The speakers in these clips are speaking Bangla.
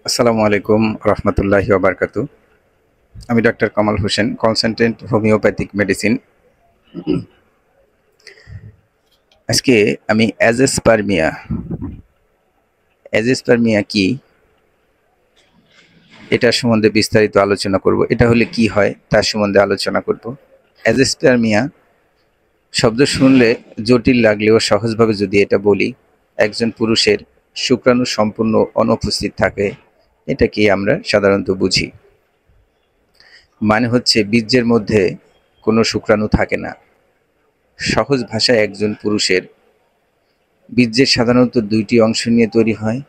আসসালামু আলাইকুম রহমতুল্লাহি ওবারকাতু। আমি doctor Kamal Hossain, consultant homeopathic medicine. আজকে আমি অ্যাজেসপারমিয়া কি এটা সম্বন্ধে বিস্তারিত আলোচনা করব। এটা হলে কি হয় তার সম্বন্ধে আলোচনা করব। অ্যাজেসপারমিয়া শব্দ শুনলে জটিল লাগলেও সহজভাবে যদি এটা বলি, একজন পুরুষের শুক্রাণু সম্পূর্ণ অনুপস্থিত থাকে, এটাকে আমরা সাধারণত বুঝি। মানে হচ্ছে বীর্যের মধ্যে কোনো শুক্রাণু থাকে না। সহজ ভাষায় একজন পুরুষের বীর্যের সাধারণত দুইটি অংশ নিয়ে তৈরি হয়।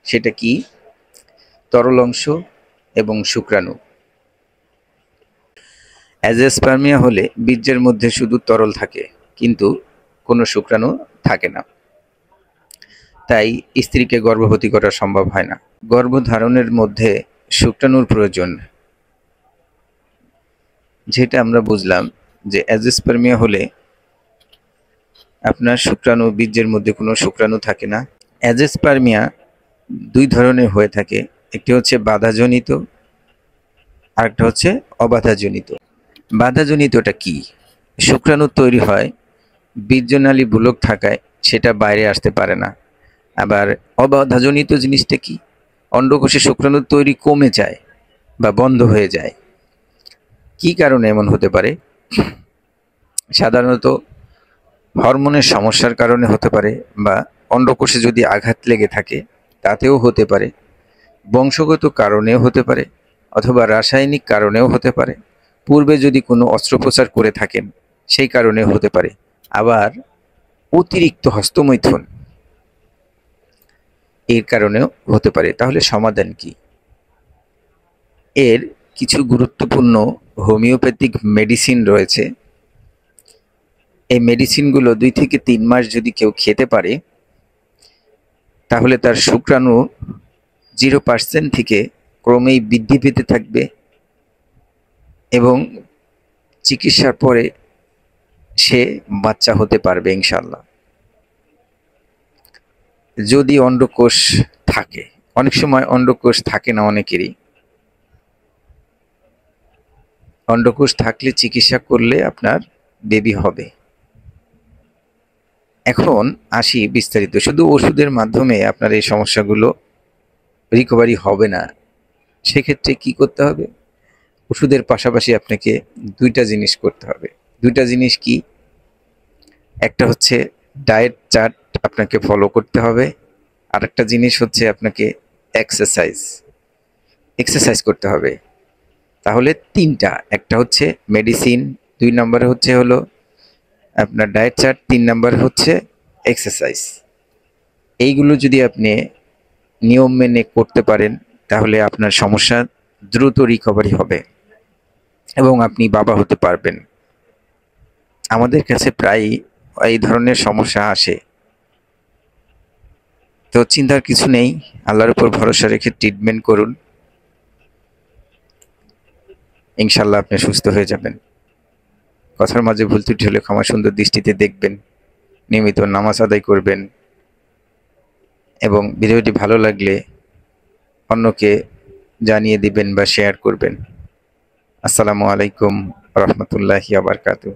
সেটা কি? তরল অংশ এবং শুক্রাণু। অ্যাজেসপার্মিয়া হলে বীর্যের মধ্যে শুধু তরল থাকে, কিন্তু কোনো শুক্রাণু থাকে না। তাই স্ত্রীকে গর্ভবতী করা সম্ভব হয় না। গর্ভধারণের মধ্যে শুক্রাণুর প্রয়োজন। যেটা আমরা বুঝলাম যে অ্যাজেসপার্মিয়া হলে আপনার শুক্রাণু, বীর্যের মধ্যে কোনো শুক্রাণু থাকে না। অ্যাজেসপার্মিয়া দুই ধরনের হয়ে থাকে। একটি হচ্ছে বাধাজনিত, আরেকটা হচ্ছে অবাধাজনিত। বাধাজনিতটা কি? শুক্রাণু তৈরি হয়, বীর্যনালী বুলক থাকায় সেটা বাইরে আসতে পারে না। আবার অবাধাজনিত জিনিসটা কি? অন্ডকোষে শুক্রাণু তৈরি কমে যায় বা বন্ধ হয়ে যায়। কি কারণে এমন হতে পারে? সাধারণত হরমোনের সমস্যার কারণে হতে পারে, বা অন্ডকোষে যদি আঘাত লেগে থাকে তাতেও হতে পারে, বংশগত কারণেও হতে পারে, অথবা রাসায়নিক কারণেও হতে পারে, পূর্বে যদি কোনো অস্ত্রোপচার করে থাকেন সেই কারণেও হতে পারে, আবার অতিরিক্ত হস্তমৈথুন এর কারণেও হতে পারে। তাহলে সমাধান কি? এর কিছু গুরুত্বপূর্ণ হোমিওপ্যাথিক মেডিসিন রয়েছে। এই মেডিসিনগুলো 2 থেকে 3 মাস যদি কেউ খেতে পারে, তাহলে তার শুক্রাণু 0% থেকে ক্রমেই বৃদ্ধি পেতে থাকবে, এবং চিকিৎসার পরে সে বাচ্চা হতে পারবে ইনশাল্লাহ। যদি অন্ডকোষ থাকে, অনেক সময় অন্ডকোষ থাকে না অনেকেরই। অন্ডকোষ থাকলে চিকিৎসা করলে আপনার বেবি হবে। এখন আসি বিস্তারিত। শুধু ওষুধের মাধ্যমে আপনার এই সমস্যাগুলো রিকভারি হবে না। সেক্ষেত্রে কি করতে হবে? ওষুধের পাশাপাশি আপনাকে 2টা জিনিস করতে হবে। 2টা জিনিস কি? একটা হচ্ছে ডায়েট চার্ট আপনাকে ফলো করতে হবে। আরেকটা জিনিস হচ্ছে আপনাকে এক্সারসাইজ করতে হবে। তাহলে 3টা। একটা হচ্ছে মেডিসিন, 2 নম্বরে হলো আপনার ডায়েট চার্ট, 3 নম্বরে হচ্ছে এক্সারসাইজ। এইগুলো যদি আপনি নিয়ম মেনে করতে পারেন, তাহলে আপনার সমস্যা দ্রুত রিকভারি হবে এবং আপনি বাবা হতে পারবেন। আমাদের কাছে প্রায় এই ধরনের সমস্যা আসে। তো চিন্তার কিছু নেই, আল্লাহর উপর ভরসা রেখে ট্রিটমেন্ট করুন, ইনশাল্লাহ আপনি সুস্থ হয়ে যাবেন। কথার মাঝে ভুল ত্রুটি হলে ক্ষমা সুন্দর দৃষ্টিতে দেখবেন। নিয়মিত নামাজ আদায় করবেন, এবং ভিডিওটি ভালো লাগলে অন্যকে জানিয়ে দিবেন বা শেয়ার করবেন। আসসালামু আলাইকুম রহমতুল্লাহি ওয়া বারাকাতুহু।